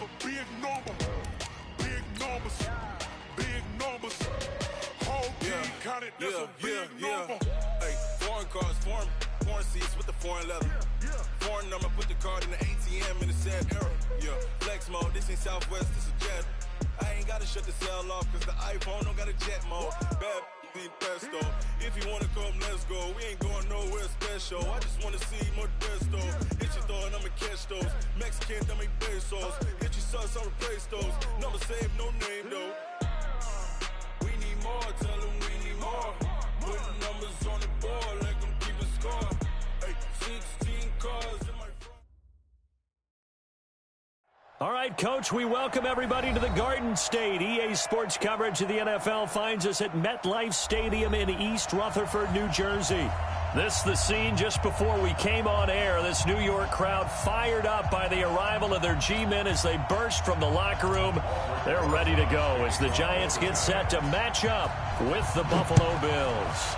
a big number. Big numbers. Big numbers. Whole team counted, that's a big number. Hey, foreign cars, foreign seats with the foreign leather. Foreign number, put the card in the ATM in the sad era. Yeah, flex mode, this ain't Southwest, this is jet. I ain't gotta shut the cell off, cause the iPhone don't got a jet mode. Bad need pesto. If you wanna come, let's go. We ain't going nowhere special. I just wanna see more desto. Hit your throw and I'ma catch those. Mexican, dummy pesos. Hit your sus, I'll replace those. Number saved, no name though. We need more, tell them we need more. Putting numbers on the board, like them keep a score. Hey, 16 cars in my... All right, Coach, we welcome everybody to the Garden State. EA Sports coverage of the NFL finds us at MetLife Stadium in East Rutherford, New Jersey. This is the scene just before we came on air. This New York crowd fired up by the arrival of their G-Men as they burst from the locker room. They're ready to go as the Giants get set to match up with the Buffalo Bills.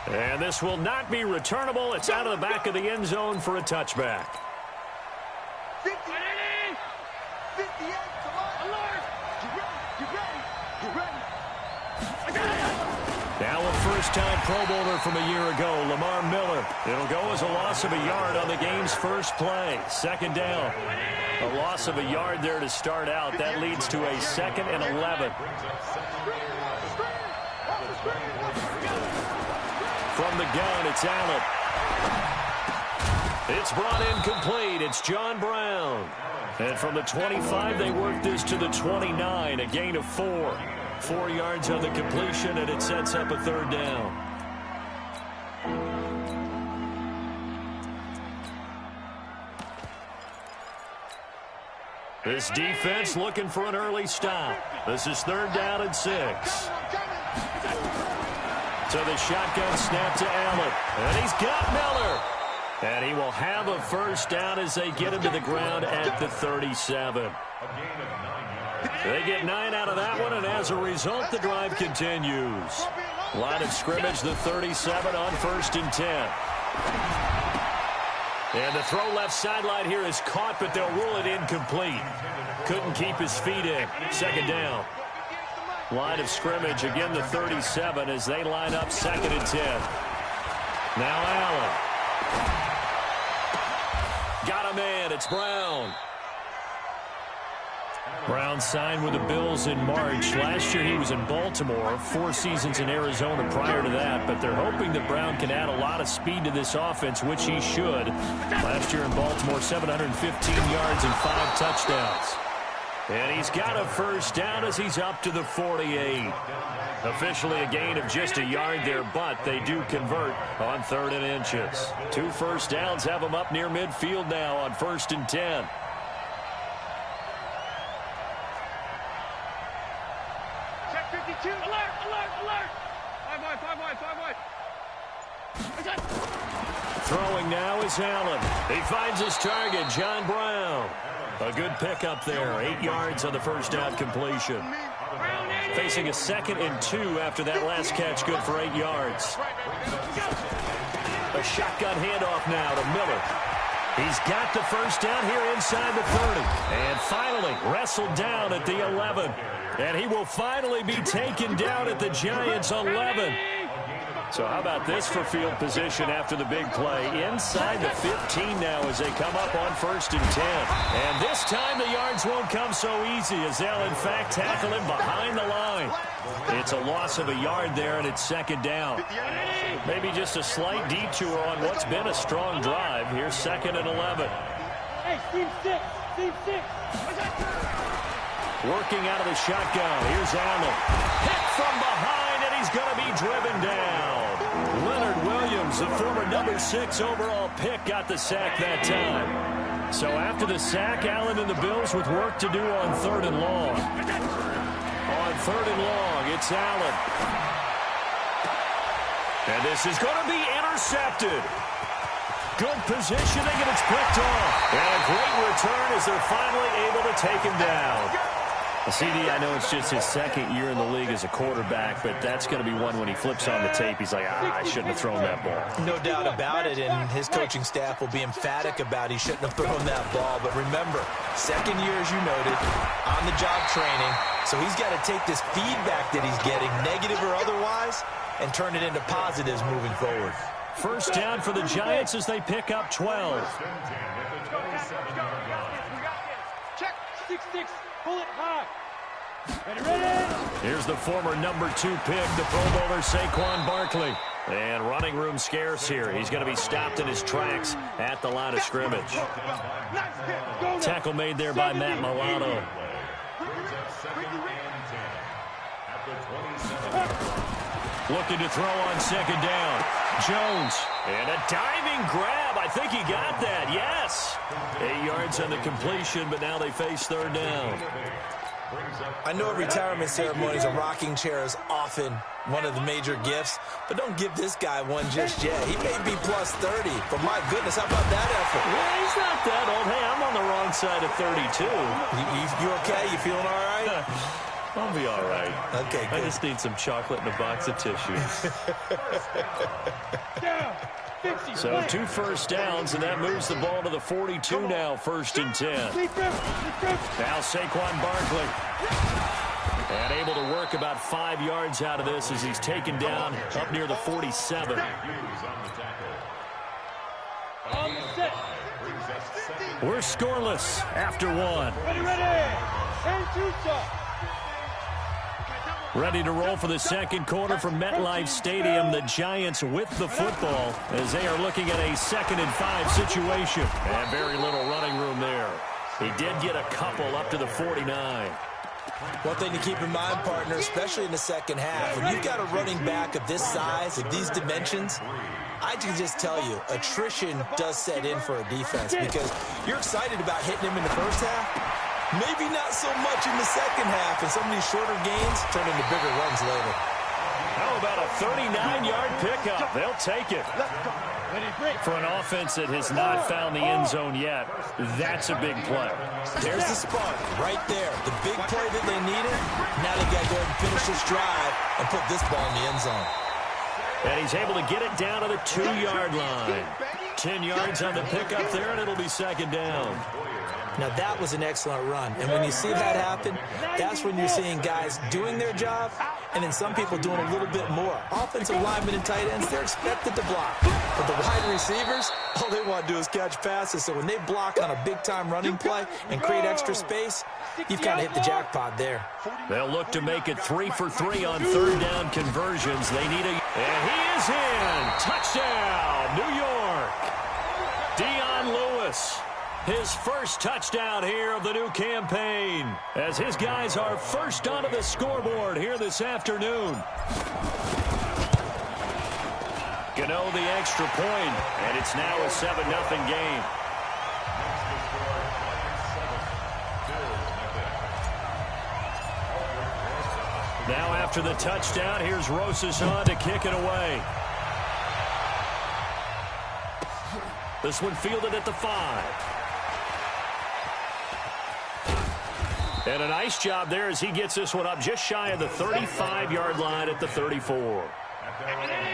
And this will not be returnable. It's out of the back of the end zone for a touchback. 50, 58, come on. Alert. Get ready. Now a first-time Pro Bowler from a year ago, Lamar Miller. It'll go as a loss of a yard on the game's first play. Second down. A loss of a yard there to start out. That leads to a 2nd and 11. From the gun, it's Allen. It's brought in complete. It's John Brown. And from the 25, they work this to the 29, a gain of 4. 4 yards on the completion, and it sets up a 3rd down. This defense looking for an early stop. This is 3rd down and 6. So the shotgun snap to Allen. And he's got Miller. And he will have a first down as they get him to the ground at the 37. They get 9 out of that one, and as a result, the drive continues. Line of scrimmage, the 37 on 1st and 10. And the throw left sideline here is caught, but they'll rule it incomplete. Couldn't keep his feet in. 2nd down. Line of scrimmage, again the 37 as they line up 2nd and 10. Now Allen. Got a man, it's Brown. Brown signed with the Bills in March. Last year he was in Baltimore, 4 seasons in Arizona prior to that, but they're hoping that Brown can add a lot of speed to this offense, which he should. Last year in Baltimore, 715 yards and 5 touchdowns. And he's got a first down as he's up to the 48. Officially a gain of just a yard there, but they do convert on 3rd and inches. 2 first downs have them up near midfield now on 1st and 10. Check 52. Alert, alert, alert. 5 wide. Throwing now is Allen. He finds his target, John Brown. A good pickup there, 8 yards on the first down completion. Facing a 2nd and 2 after that last catch, good for 8 yards. A shotgun handoff now to Miller. He's got the first down here inside the 30. And finally wrestled down at the 11. And he will finally be taken down at the Giants' 11. So how about this for field position after the big play? Inside the 15 now as they come up on 1st and 10. And this time the yards won't come so easy as they'll in fact tackle him behind the line. It's a loss of a yard there, and it's 2nd down. Maybe just a slight detour on what's been a strong drive. Here's 2nd and 11. Hey, team 6. Working out of the shotgun. Here's Allen. Hit from behind, and he's going to be driven down. Leonard Williams, the former number 6 overall pick, got the sack that time. So after the sack, Allen and the Bills with work to do on 3rd and long. On 3rd and long, it's Allen. And this is going to be intercepted. Good positioning, and it's picked off. And a great return as they're finally able to take him down. CD, I know it's just his second year in the league as a quarterback, but that's going to be one when he flips on the tape. He's like, I shouldn't have thrown that ball. No doubt about it, and his coaching staff will be emphatic about he shouldn't have thrown that ball. But remember, second year, as you noted, on-the-job training, so he's got to take this feedback that he's getting, negative or otherwise, and turn it into positives moving forward. First down for the Giants as they pick up 12. Check, 6-6, pull it high. Ready? Here's the former number 2 pick, the Pro Bowler Saquon Barkley. And running room scarce here. He's going to be stopped in his tracks at the line of scrimmage. Tackle made there by Matt Milano. Looking to throw on second down. Jones. And a diving grab. I think he got that. Yes. 8 yards on the completion, but now they face third down. I know at retirement ceremonies, a rocking chair is often one of the major gifts, but don't give this guy one just yet. He may be plus 30, but my goodness, how about that effort? Well, he's not that old. Hey, I'm on the wrong side of 32. You okay? You feeling all right? I'll be all right. Okay, good. I just need some chocolate and a box of tissues. So 2 first downs, and that moves the ball to the 42 now, 1st and 10. Now Saquon Barkley. And able to work about 5 yards out of this as he's taken down up near the 47. We're scoreless after 1. Ready to roll for the second quarter from MetLife Stadium. The Giants with the football as they are looking at a 2nd and 5 situation. And very little running room there. He did get a couple up to the 49. One thing to keep in mind, partner, especially in the second half, when you've got a running back of this size, of these dimensions, I can just tell you, attrition does set in for a defense because you're excited about hitting him in the first half. Maybe not so much in the second half, and some of these shorter gains turn into bigger runs later. How about a 39-yard pickup? They'll take it. For an offense that has not found the end zone yet, that's a big play. There's the spark right there. The big play that they needed. Now they got to go ahead and finish this drive and put this ball in the end zone. And he's able to get it down to the 2-yard line. 10 yards on the pickup there, and it'll be second down. Now, that was an excellent run. And when you see that happen, that's when you're seeing guys doing their job and then some people doing a little bit more. Offensive linemen and tight ends, they're expected to block. But the wide receivers, all they want to do is catch passes. So when they block on a big-time running play and create extra space, you've kind of hit the jackpot there. They'll look to make it 3 for 3 on third down conversions. They need a... And he is in! Touchdown, New York! Dion Lewis. His first touchdown here of the new campaign as his guys are first onto the scoreboard here this afternoon. Gano the extra point, and it's now a 7-0 game. Now after the touchdown, here's Rosas on to kick it away. This one fielded at the 5. And a nice job there as he gets this one up just shy of the 35-yard line at the 34.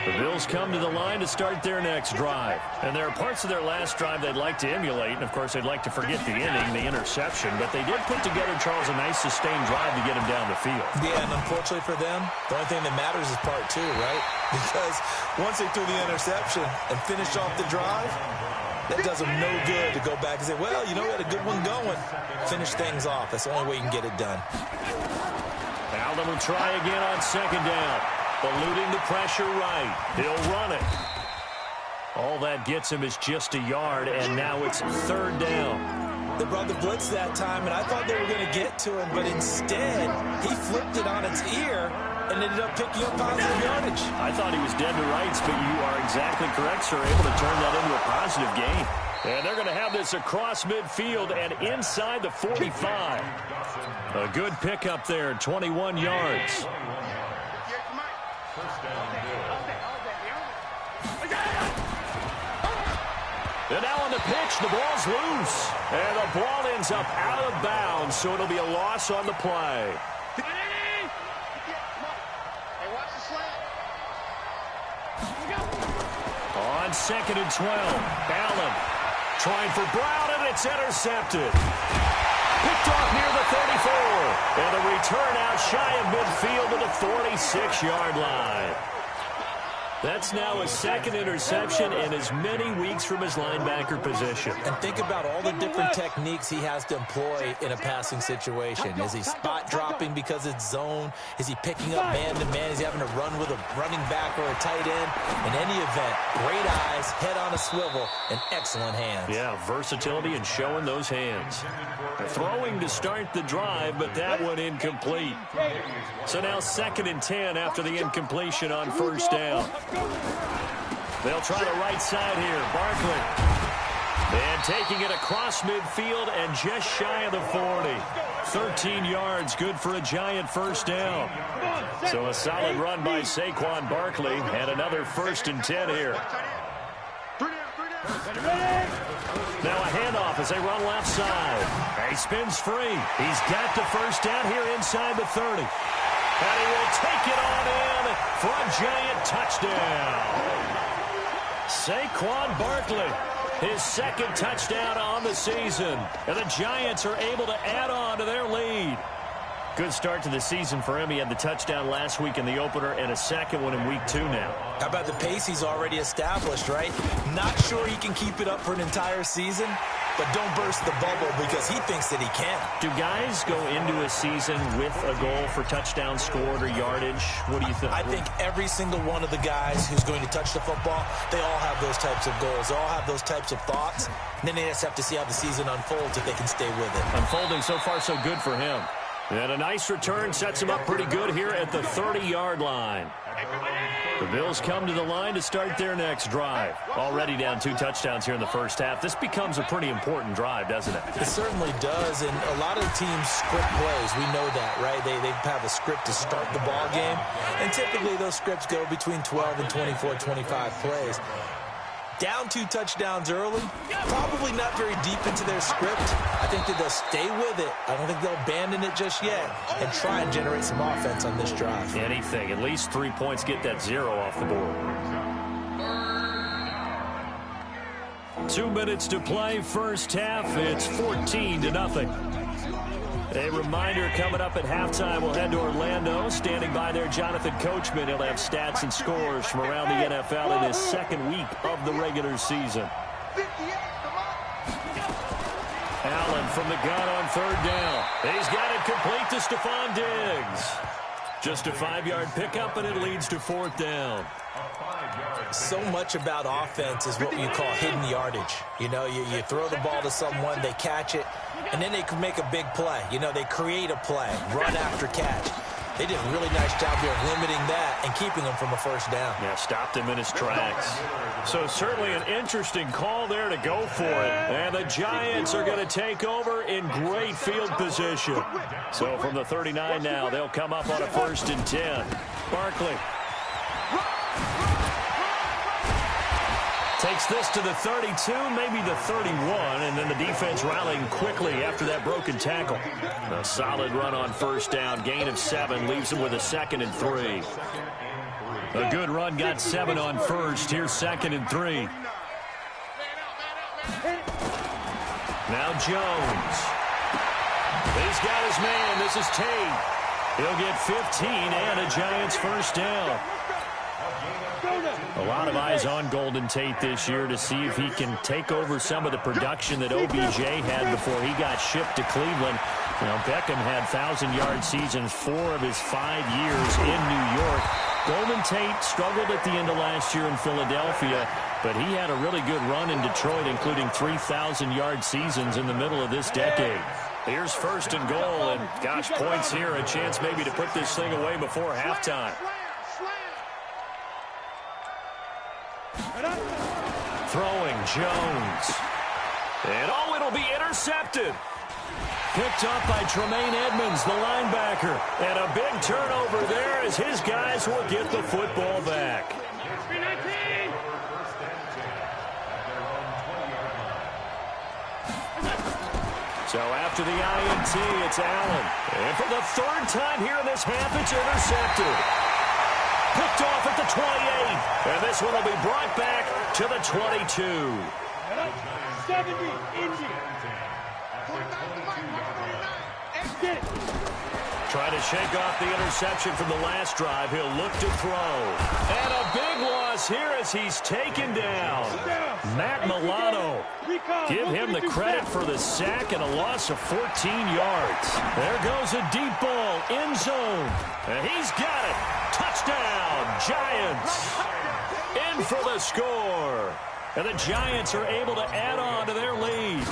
The Bills come to the line to start their next drive. And there are parts of their last drive they'd like to emulate. And, of course, they'd like to forget the inning, the interception. But they did put together, Charles, a nice sustained drive to get him down the field. Yeah, and unfortunately for them, the only thing that matters is part 2, right? Because once they threw the interception and finished off the drive, that does them no good to go back and say, well, you know, we had a good one going. Finish things off. That's the only way you can get it done. Alden will try again on second down. Eluding the pressure right. He'll run it. All that gets him is just a yard, and now it's third down. They brought the blitz that time, and I thought they were going to get to him, but instead, he flipped it on its ear and ended up picking up positive yardage. I thought he was dead to rights, but you are exactly correct, sir. Able to turn that into a positive gain. And they're going to have this across midfield and inside the 45. A good pickup there, 21 yards. And now on the pitch, the ball's loose. And the ball ends up out of bounds, so it'll be a loss on the play. On 2nd and 12, Allen trying for Brown, and it's intercepted. Picked off near the 34. And a return out shy of midfield to the 46-yard line. That's now his second interception in as many weeks from his linebacker position. And think about all the different techniques he has to employ in a passing situation. Is he spot dropping because it's zone? Is he picking up man-to-man? Is he having to run with a running back or a tight end? In any event, great eyes, head on a swivel, and excellent hands. Yeah, versatility and showing those hands. Throwing to start the drive, but that one incomplete. So now 2nd and 10 after the incompletion on first down. They'll try the right side here. Barkley. And taking it across midfield and just shy of the 40. 13 yards, good for a Giant first down. So a solid run by Saquon Barkley and another 1st and 10 here. Now a handoff as they run left side. He spins free. He's got the first down here inside the 30. And he will take it on in for a Giant touchdown. Saquon Barkley, his 2nd touchdown on the season. And the Giants are able to add on to their lead. Good start to the season for him. He had the touchdown last week in the opener and a second one in week 2 now. How about the pace he's already established, right? Not sure he can keep it up for an entire season, but don't burst the bubble because he thinks that he can. Do guys go into a season with a goal for touchdowns scored or yardage? What do you think? I think every single one of the guys who's going to touch the football, they all have those types of goals. They all have those types of thoughts. And then they just have to see how the season unfolds if they can stay with it. Unfolding so far so good for him. And a nice return sets him up pretty good here at the 30-yard line. The Bills come to the line to start their next drive. Already down 2 touchdowns here in the first half. This becomes a pretty important drive, doesn't it? It certainly does, and a lot of teams script plays. We know that, right? They have a script to start the ball game, and typically those scripts go between 12 and 24, 25 plays. Down 2 touchdowns early, probably not very deep into their script. I think that they'll stay with it. I don't think they'll abandon it just yet and try and generate some offense on this drive. Anything. At least 3 points, get that 0 off the board. 2 minutes to play, first half. It's 14-0. A reminder coming up at halftime, we'll head to Orlando. Standing by there, Jonathan Coachman. He'll have stats and scores from around the NFL in his 2nd week of the regular season. Allen from the gun on 3rd down. He's got it complete to Stephon Diggs. Just a 5-yard pickup, and it leads to 4th down. So much about offense is what you call hidden yardage. You know, you throw the ball to someone, they catch it, and then they can make a big play. You know, they create a play, run after catch. They did a really nice job here of limiting that and keeping him from a first down. Yeah, stopped him in his tracks. So certainly an interesting call there to go for it. And the Giants are going to take over in great field position. So from the 39 now, they'll come up on a 1st and 10. Barkley takes this to the 32, maybe the 31, and then the defense rallying quickly after that broken tackle. A solid run on 1st down, gain of 7, leaves him with a 2nd and 3. A good run, got 7 on 1st. Here's 2nd and 3. Now Jones. He's got his man. This is Tate. He'll get 15 and a Giants first down. A lot of eyes on Golden Tate this year to see if he can take over some of the production that OBJ had before he got shipped to Cleveland. You know, Beckham had 1,000-yard seasons 4 of his 5 years in New York. Golden Tate struggled at the end of last year in Philadelphia, but he had a really good run in Detroit, including 3,000-yard seasons in the middle of this decade. Here's 1st and goal, and gosh, points here, a chance maybe to put this thing away before halftime. Throwing, Jones. And it'll be intercepted. Picked up by Tremaine Edmonds, the linebacker. And a big turnover there as his guys will get the football back. So after the INT, it's Allen. And for the third time here in this half, it's intercepted. Picked off at the 28. And this one will be brought back to the 22. 70, Indy. Get it. Trying to shake off the interception from the last drive. He'll look to throw. And a big loss here as he's taken down. Matt Milano. Give him the credit for the sack and a loss of 14 yards. There goes a deep ball, end zone. And he's got it. Touchdown, Giants. In for the score. And the Giants are able to add on to their lead.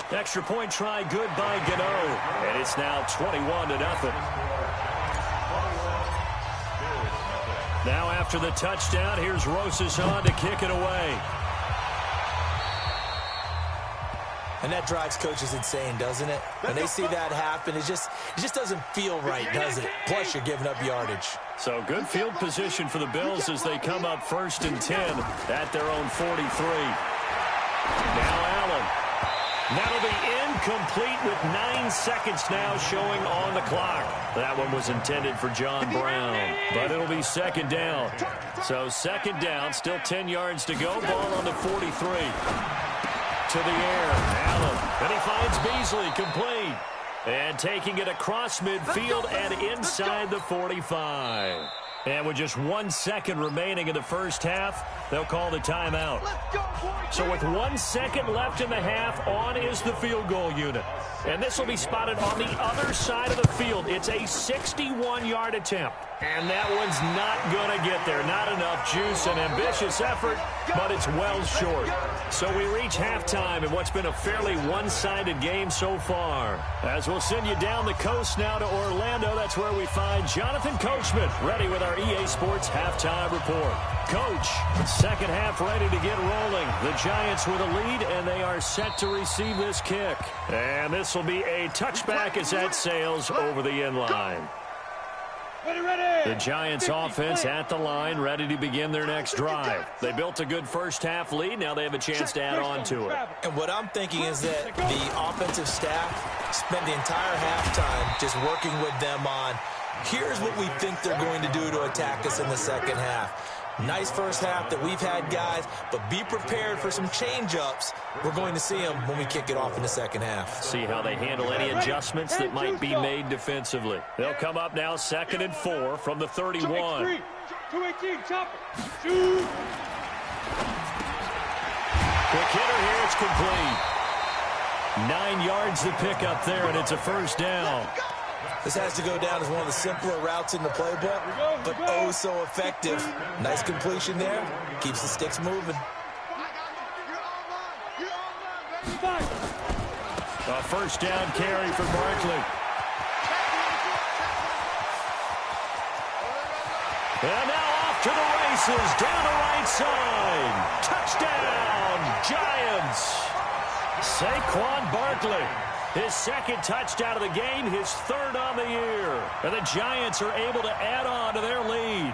Extra point try good by Gano. And it's now 21-0. Now after the touchdown, here's Rosas on to kick it away. And that drives coaches insane, doesn't it? When they see that happen, it just doesn't feel right, does it? Plus, you're giving up yardage. So good field position for the Bills as they come up 1st and 10 at their own 43. Now Allen. That'll be incomplete with 9 seconds now showing on the clock. That one was intended for John Brown, but it'll be 2nd down. So 2nd down, still 10 yards to go. Ball on the 43. To the air, Allen. And he finds Beasley, complete. And taking it across midfield and inside the 45. And with just 1 second remaining in the first half, they'll call the timeout. So with 1 second left in the half, on is the field goal unit. And this will be spotted on the other side of the field. It's a 61-yard attempt. And that one's not going to get there. Not enough juice and ambitious effort, but it's well short. So we reach halftime in what's been a fairly one-sided game so far. As we'll send you down the coast now to Orlando, that's where we find Jonathan Coachman, ready with our EA Sports halftime report. Coach, second half ready to get rolling. The Giants with a lead, and they are set to receive this kick. And this will be a touchback as that sails over the end line. The Giants offense at the line, ready to begin their next drive. They built a good first half lead. Now they have a chance to add on to it. And what I'm thinking is that the offensive staff spent the entire halftime just working with them on, here's what we think they're going to do to attack us in the second half. Nice first half that we've had, guys, but be prepared for some change-ups. We're going to see them when we kick it off in the second half. See how they handle any adjustments that might be made defensively. They'll come up now 2nd and 4 from the 31. 218, chopper. Shoot. Quick hitter here, it's complete. 9 yards to pick up there, and it's a first down. This has to go down as one of the simpler routes in the playbook, but oh so effective. Nice completion there. Keeps the sticks moving. A first down carry for Barkley. And now off to the races, down the right side. Touchdown, Giants. Saquon Barkley. His 2nd touchdown of the game, his 3rd on the year. And the Giants are able to add on to their lead.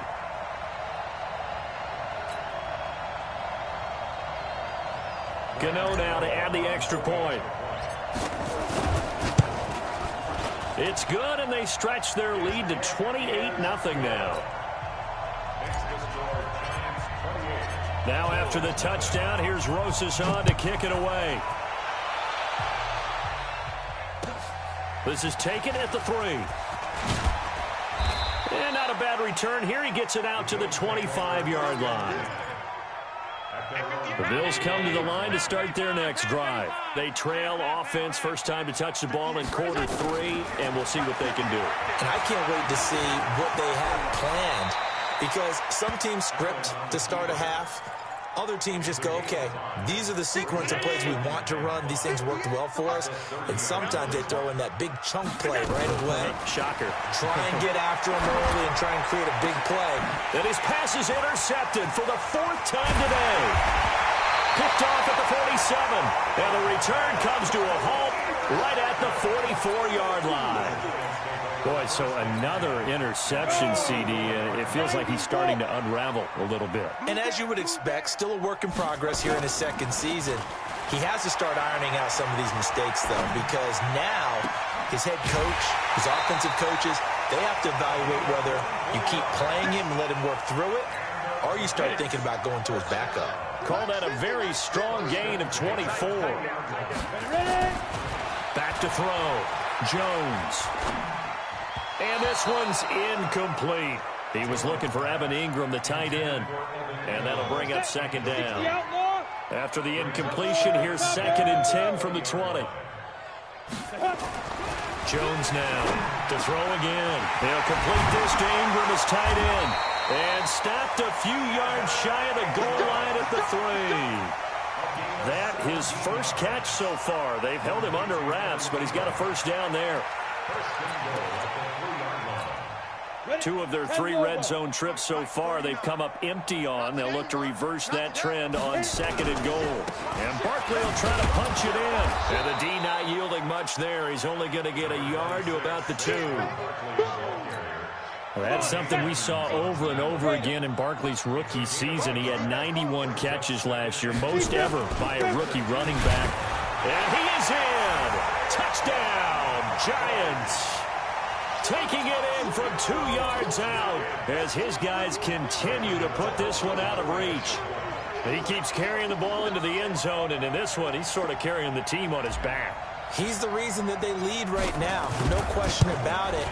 Gano now to add the extra point. It's good, and they stretch their lead to 28-0 now. Now after the touchdown, here's Rosas on to kick it away. This is taken at the 3. And not a bad return here. He gets it out to the 25-yard line. The Bills come to the line to start their next drive. They trail offense, first time to touch the ball in quarter 3, and we'll see what they can do. And I can't wait to see what they have planned, because some teams script to start a half. Other teams just go, okay, these are the sequence of plays we want to run. These things worked well for us. And sometimes they throw in that big chunk play right away. Shocker. Try and get after him early and try and create a big play. And his pass is intercepted for the 4th time today. Picked off at the 47. And the return comes to a halt right at the 44-yard line. Boy, so another interception, CD. It feels like he's starting to unravel a little bit. And as you would expect, still a work in progress here in his second season. He has to start ironing out some of these mistakes, though, because now his head coach, his offensive coaches, they have to evaluate whether you keep playing him and let him work through it, or you start thinking about going to his backup. Call that a very strong gain of 24. Back to throw. Jones. And this one's incomplete. He was looking for Evan Ingram, the tight end. And that'll bring up second down. After the incompletion, here's 2nd and 10 from the 20. Jones now to throw again. He'll complete this to Ingram as tight end. And stopped a few yards shy of the goal line at the 3. That his first catch so far. They've held him under wraps, but he's got a first down there. 2 of their 3 red zone trips so far they've come up empty on. They'll look to reverse that trend on 2nd and goal. And Barkley will try to punch it in. And the D not yielding much there. He's only going to get a yard to about the 2. Well, that's something we saw over and over again in Barkley's rookie season. He had 91 catches last year, most ever by a rookie running back. And he is in. Touchdown, Giants. Taking it in from 2 yards out as his guys continue to put this one out of reach. He keeps carrying the ball into the end zone, and in this one, he's sort of carrying the team on his back. He's the reason that they lead right now, no question about it.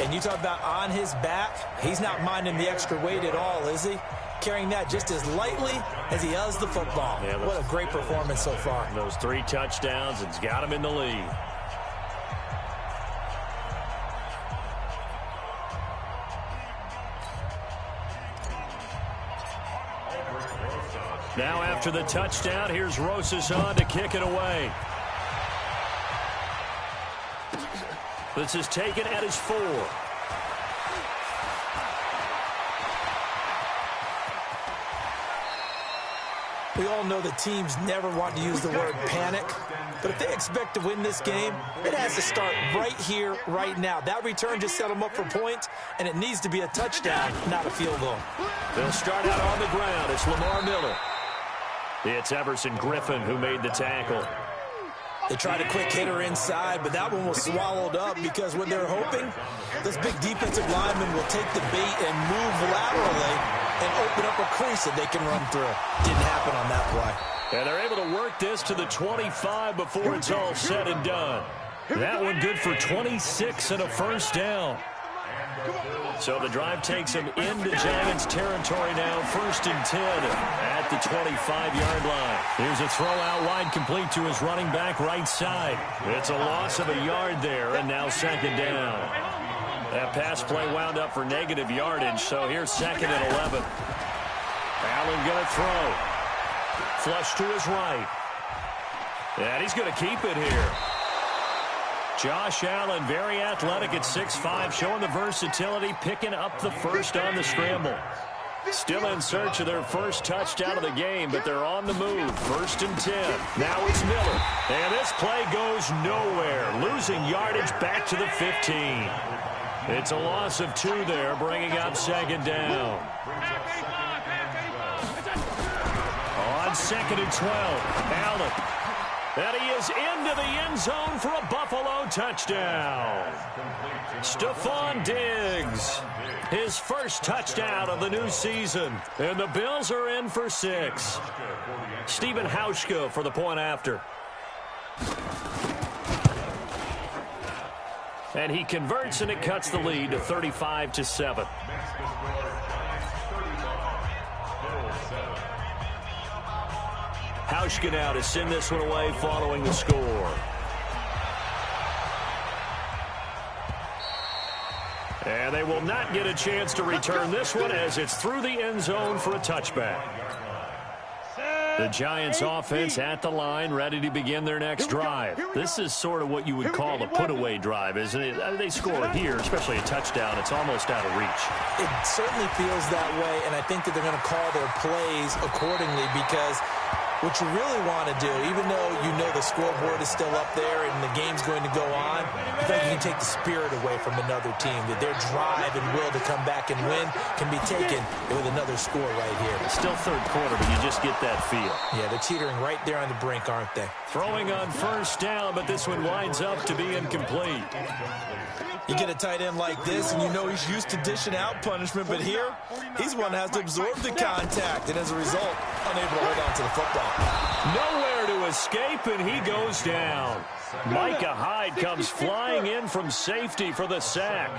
And you talk about on his back, he's not minding the extra weight at all, is he? Carrying that just as lightly as he does the football. Yeah, what a great performance so far. Those 3 touchdowns, it's got him in the lead. Now after the touchdown, here's Rosas on to kick it away. This is taken at his 4. We all know that teams never want to use the word panic, but if they expect to win this game, it has to start right here, right now. That return just set them up for points, and it needs to be a touchdown, not a field goal. They'll start out on the ground. It's Lamar Miller. It's Everson Griffin who made the tackle. They tried a quick hitter inside, but that one was swallowed up because what they're hoping, this big defensive lineman will take the bait and move laterally and open up a crease that they can run through. Didn't happen on that play. And they're able to work this to the 25 before it's all said and done. That one good for 26 and a first down. So the drive takes him into Giants territory now, 1st and 10 at the 25-yard line. Here's a throw out wide complete to his running back right side. It's a loss of a yard there, and now 2nd down. That pass play wound up for negative yardage, so here's 2nd and 11. Allen going to throw. Flush to his right. And he's going to keep it here. Josh Allen, very athletic at 6'5", showing the versatility, picking up the first on the scramble. Still in search of their first touchdown of the game, but they're on the move. 1st and 10. Now it's Miller. And this play goes nowhere. Losing yardage back to the 15. It's a loss of 2 there, bringing up 2nd down. On 2nd and 12, Allen. And he is into the end zone for a Buffalo touchdown. Stephon Diggs, his first touchdown of the new season. And the Bills are in for 6. Stephen Hauschka for the point after. And he converts, and it cuts the lead to 35-7. Hauschka now to send this one away following the score. And they will not get a chance to return this one as it's through the end zone for a touchback. The Giants offense at the line, ready to begin their next drive. This is sort of what you would call a put-away drive, isn't it? They score here, especially a touchdown. It's almost out of reach. It certainly feels that way, and I think that they're going to call their plays accordingly because What you really want to do, even though you know the scoreboard is still up there and the game's going to go on, I think you can take the spirit away from another team, that their drive and will to come back and win can be taken with another score right here. It's still third quarter, but you just get that feel. Yeah, they're teetering right there on the brink, aren't they? Throwing on first down, but this one winds up to be incomplete. You get a tight end like this, and you know he's used to dishing out punishment, but here, he's one that has to absorb the contact, and as a result, unable to hold on to the football. Nowhere to escape, and he goes down. Micah Hyde comes flying in from safety for the sack.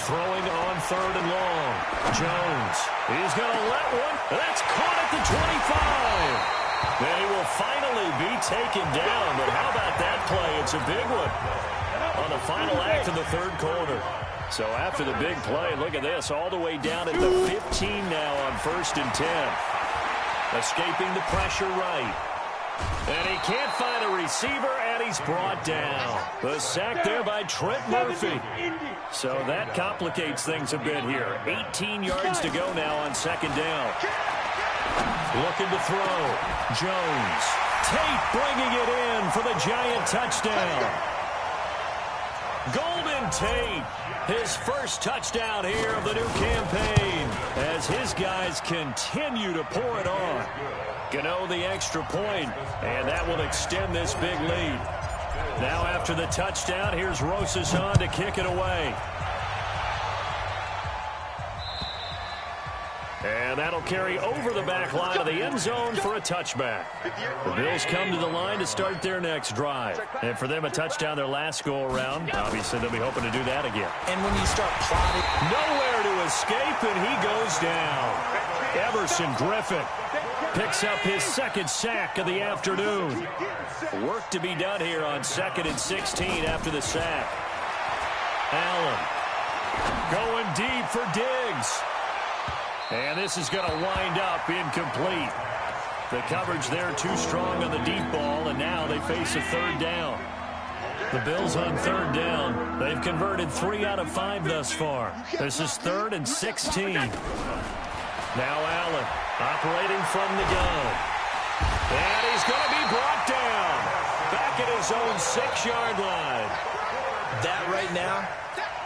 Throwing on third and long. Jones, he's going to let one. That's caught at the 25. Then he will finally be taken down, but how about that play? It's a big one on the final act of the third quarter. So after the big play, look at this, all the way down at the 15 now on 1st and 10. Escaping the pressure right. And he can't find a receiver, and he's brought down. The sack there by Trent Murphy. So that complicates things a bit here. 18 yards to go now on 2nd down. Looking to throw. Jones. Tate bringing it in for the Giant touchdown. Golden Tate, his first touchdown here of the new campaign, as his guys continue to pour it on. Gano the extra point, and that will extend this big lead. Now after the touchdown, here's Rosas on to kick it away. And that'll carry over the back line of the end zone for a touchback. The Bills come to the line to start their next drive. And for them, a touchdown their last go-around. Obviously, they'll be hoping to do that again. And when you start plotting... Nowhere to escape, and he goes down. Everson Griffin picks up his 2nd sack of the afternoon. Work to be done here on 2nd and 16 after the sack. Allen going deep for Diggs. And this is going to wind up incomplete. The coverage there too strong on the deep ball, and now they face a 3rd down. The Bills on 3rd down. They've converted 3 out of 5 thus far. This is 3rd and 16. Now Allen operating from the gun. And he's going to be brought down. Back at his own 6-yard line. That right now,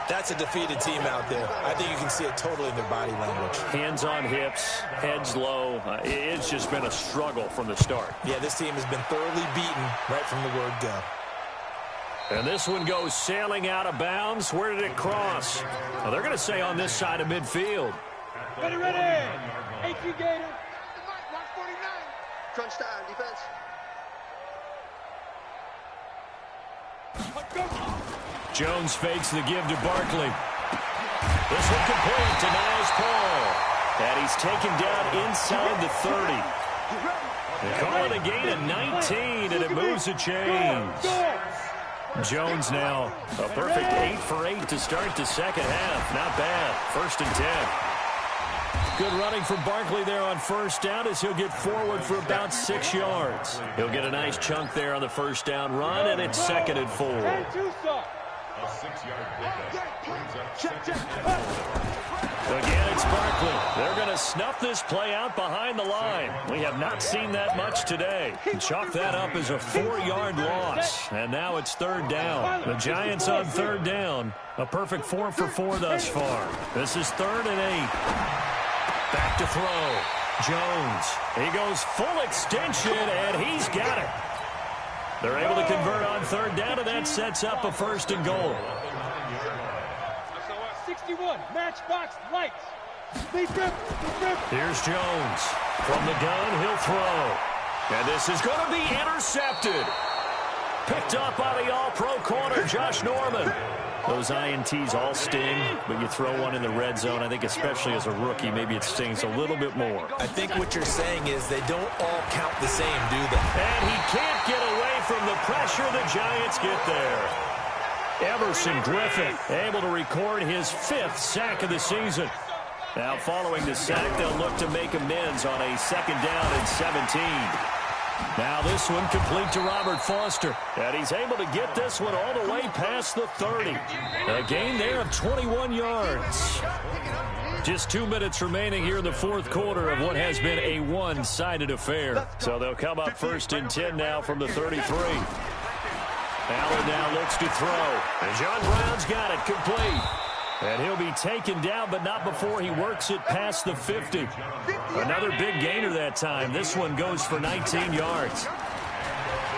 that's a defeated team out there. I think you can see it totally in their body language. Hands on hips, heads low. It's just been a struggle from the start. Yeah, this team has been thoroughly beaten right from the word go. And this one goes sailing out of bounds. Where did it cross? Well, they're going to say on this side of midfield. Ready, ready. 18 Gator. 149. Crunch time, defense. Jones fakes the give to Barkley. This one complete to Niles Paul. And he's taken down inside the 30. They call it a gain of 19, and it moves the chains. Jones now a perfect 8 for 8 to start the second half. Not bad. 1st and 10. Good running from Barkley there on 1st down as he'll get forward for about 6 yards. He'll get a nice chunk there on the 1st down run, and it's 2nd and 4. A 6-yard pickup brings up 2nd. Again, it's Barkley. They're going to snuff this play out behind the line. We have not seen that much today. Chalk that up as a 4-yard loss. And now it's 3rd down. The Giants on 3rd down. A perfect 4 for 4 thus far. This is 3rd and 8. Back to throw. Jones. He goes full extension, and he's got it. They're able to convert on 3rd down, and that sets up a 1st and goal. 61, matchbox lights. Here's Jones. From the gun, he'll throw. And this is going to be intercepted. Picked up by the all-pro corner, Josh Norman. Those INTs all sting, but you throw one in the red zone, I think especially as a rookie, maybe it stings a little bit more. I think what you're saying is they don't all count the same, do they? And he can't get away from the pressure. The Giants get there. Everson Griffin able to record his 5th sack of the season. Now following the sack, they'll look to make amends on a 2nd down and 17. Now this one complete to Robert Foster. And he's able to get this one all the way past the 30. A gain there of 21 yards. Just 2 minutes remaining here in the fourth quarter of what has been a one-sided affair. So they'll come up first and 10 now from the 33. Allen now looks to throw. And John Brown's got it complete. And he'll be taken down, but not before he works it past the 50. Another big gainer that time. This one goes for 19 yards.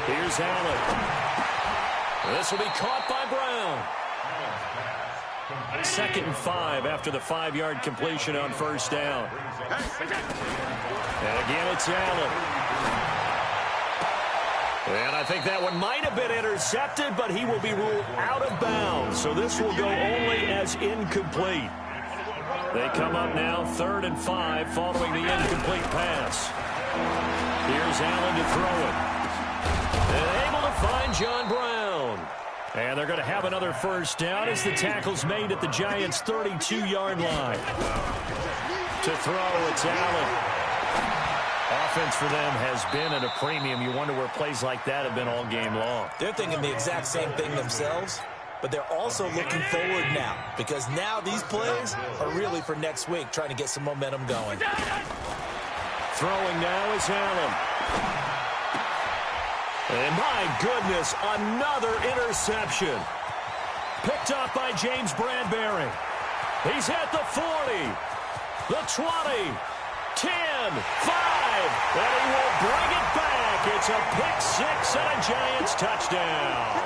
Here's Allen. This will be caught by Brown. 2nd and 5 after the 5-yard completion on first down. And again, it's Allen. And I think that one might have been intercepted, but he will be ruled out of bounds. So this will go only as incomplete. They come up now 3rd and 5 following the incomplete pass. Here's Allen to throw it. And able to find John Brown. And they're going to have another first down as the tackle's made at the Giants' 32-yard line. To throw, it's Allen. Offense for them has been at a premium. You wonder where plays like that have been all game long. They're thinking the exact same thing themselves, but they're also looking forward now because now these plays are really for next week, trying to get some momentum going. Throwing now is Allen. And my goodness, another interception. Picked up by James Bradbury. He's at the 40, the 20, 10, 5, and he will bring it back. It's a pick six and a Giants touchdown.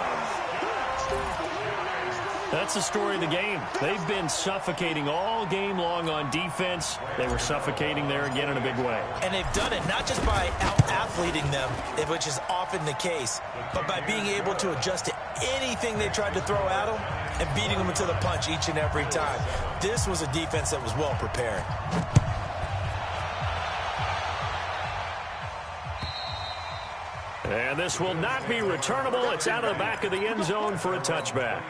That's the story of the game. They've been suffocating all game long on defense. They were suffocating there again in a big way. And they've done it not just by out-athleting them, which is often the case, but by being able to adjust to anything they tried to throw at them and beating them into the punch each and every time. This was a defense that was well prepared. And this will not be returnable. It's out of the back of the end zone for a touchback.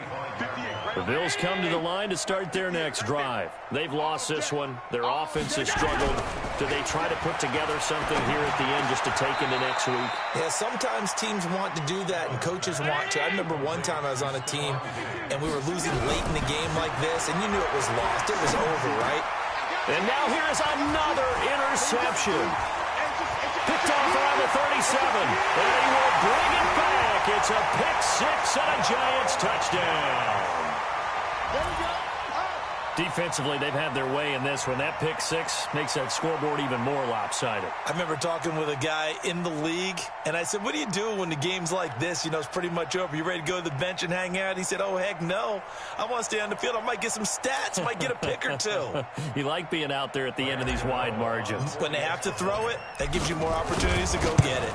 The Bills come to the line to start their next drive. They've lost this one. Their offense has struggled. Do they try to put together something here at the end just to take into next week? Yeah, sometimes teams want to do that and coaches want to. I remember one time I was on a team and we were losing late in the game like this, and you knew it was lost. It was over, right? And now here's another interception. Picked off around the 37, and he will bring it back. It's a pick six and a Giants touchdown. Defensively, they've had their way in this one. That pick six makes that scoreboard even more lopsided. I remember talking with a guy in the league, and I said, what do you do when the game's like this? You know, it's pretty much over. You ready to go to the bench and hang out? He said, oh, heck no. I want to stay on the field. I might get some stats. I might get a pick or two. You like being out there at the end of these wide margins. When they have to throw it, that gives you more opportunities to go get it.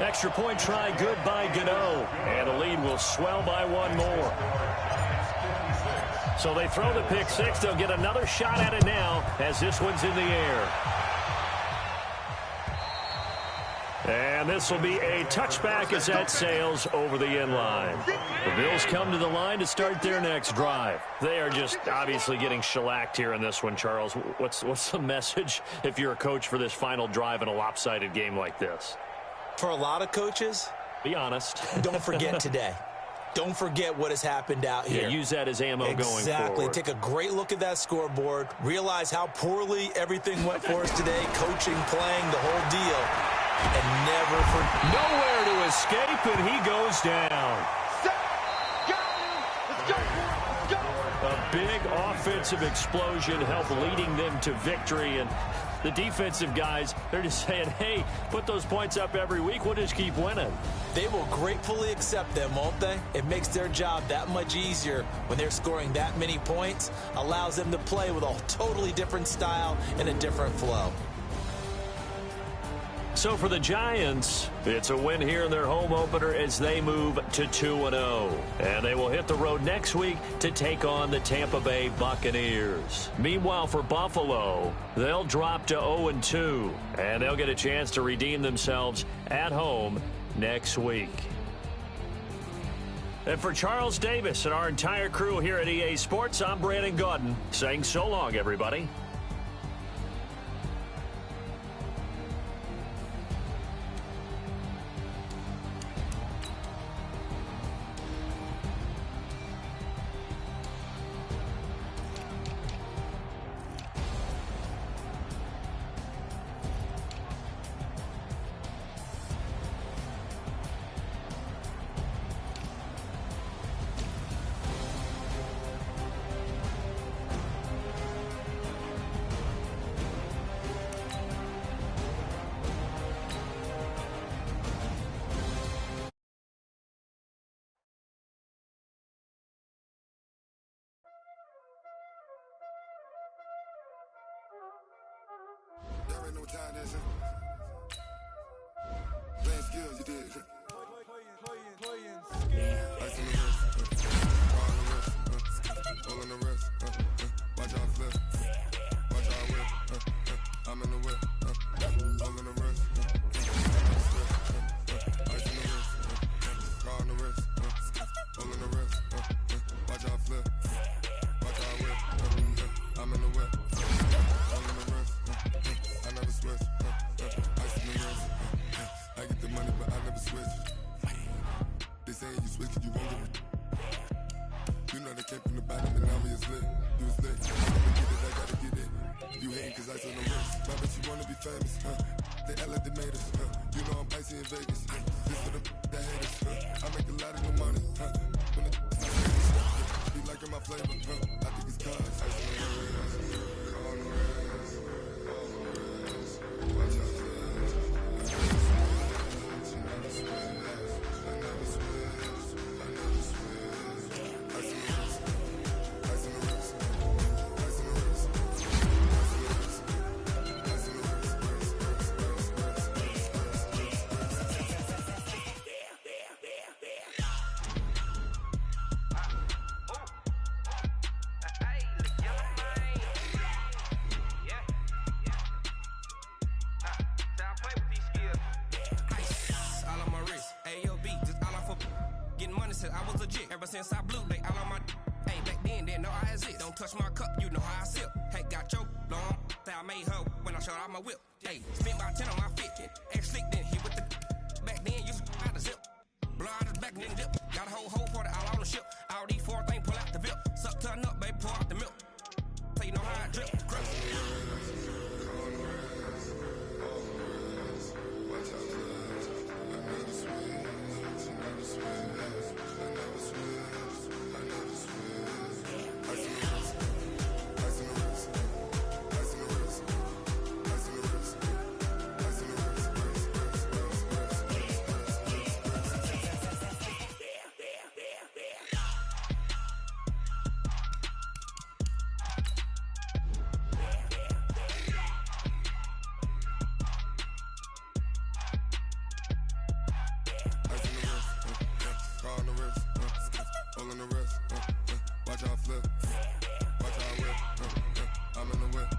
Extra point try good by Gano. And the lead will swell by one more. So they throw the pick six. They'll get another shot at it now as this one's in the air. And this will be a touchback as that sails over the end line. The Bills come to the line to start their next drive. They are just obviously getting shellacked here in this one, Charles. What's the message if you're a coach for this final drive in a lopsided game like this? For a lot of coaches, be honest. Don't forget today. Don't forget what has happened out here. Yeah, use that as ammo going forward. Exactly. Take a great look at that scoreboard. Realize how poorly everything went for us today. Coaching, playing, the whole deal. And never forget. Nowhere to escape, and he goes down. A big offensive explosion helped leading them to victory. And the defensive guys, they're just saying, hey, put those points up every week. We'll just keep winning. They will gratefully accept them, won't they? It makes their job that much easier when they're scoring that many points. Allows them to play with a totally different style and a different flow. So for the Giants, it's a win here in their home opener as they move to 2-0. And they will hit the road next week to take on the Tampa Bay Buccaneers. Meanwhile, for Buffalo, they'll drop to 0-2. And they'll get a chance to redeem themselves at home next week. And for Charles Davis and our entire crew here at EA Sports, I'm Brandon Gaudin saying so long, everybody. time, that's it. Playing skills, you did. Ice on the wrist, car on the wrist, all on the wrist, watch how I flip, watch how I whip, I'm in the whip, all on the wrist, ice on the wrist, car on the wrist, all on the wrist, watch how I flip, watch how I whip, I'm in the whip, all on the wrist, I never switch, ice on the wrist, I get the money but I never switch. They saying you switch 'cause you won't get it. You know they came from the bottom and now we is lit. You was lit. I gotta get it, I gotta get it. You hating 'cause ice on the wrist. My bitch, you wanna be famous, They act like they made us, You know I'm icy in Vegas, This for the that hate us, I make a lot of new money, When it's not famous, Be liking my flavor, I think it's cause ice on the wrist, on the wrist, on the wrist. Watch out, Ever since I blew, they all on my hey, back then, didn't know I exist. Don't touch my cup, you know how I sip. Hey, got your long, that I made her when I showed out my whip. Hey, spent about 10 on my 15. Ex-slick, then hit with the back then, used to out the zip. Blow out his back, then dip. Got a whole for the all on the ship. All these 4 things, pull out the VIP. Suck, turn up, baby, pour out the milk. So you know how I drip. Crush. Watch how I flip, watch how I whip, I'm in the whip,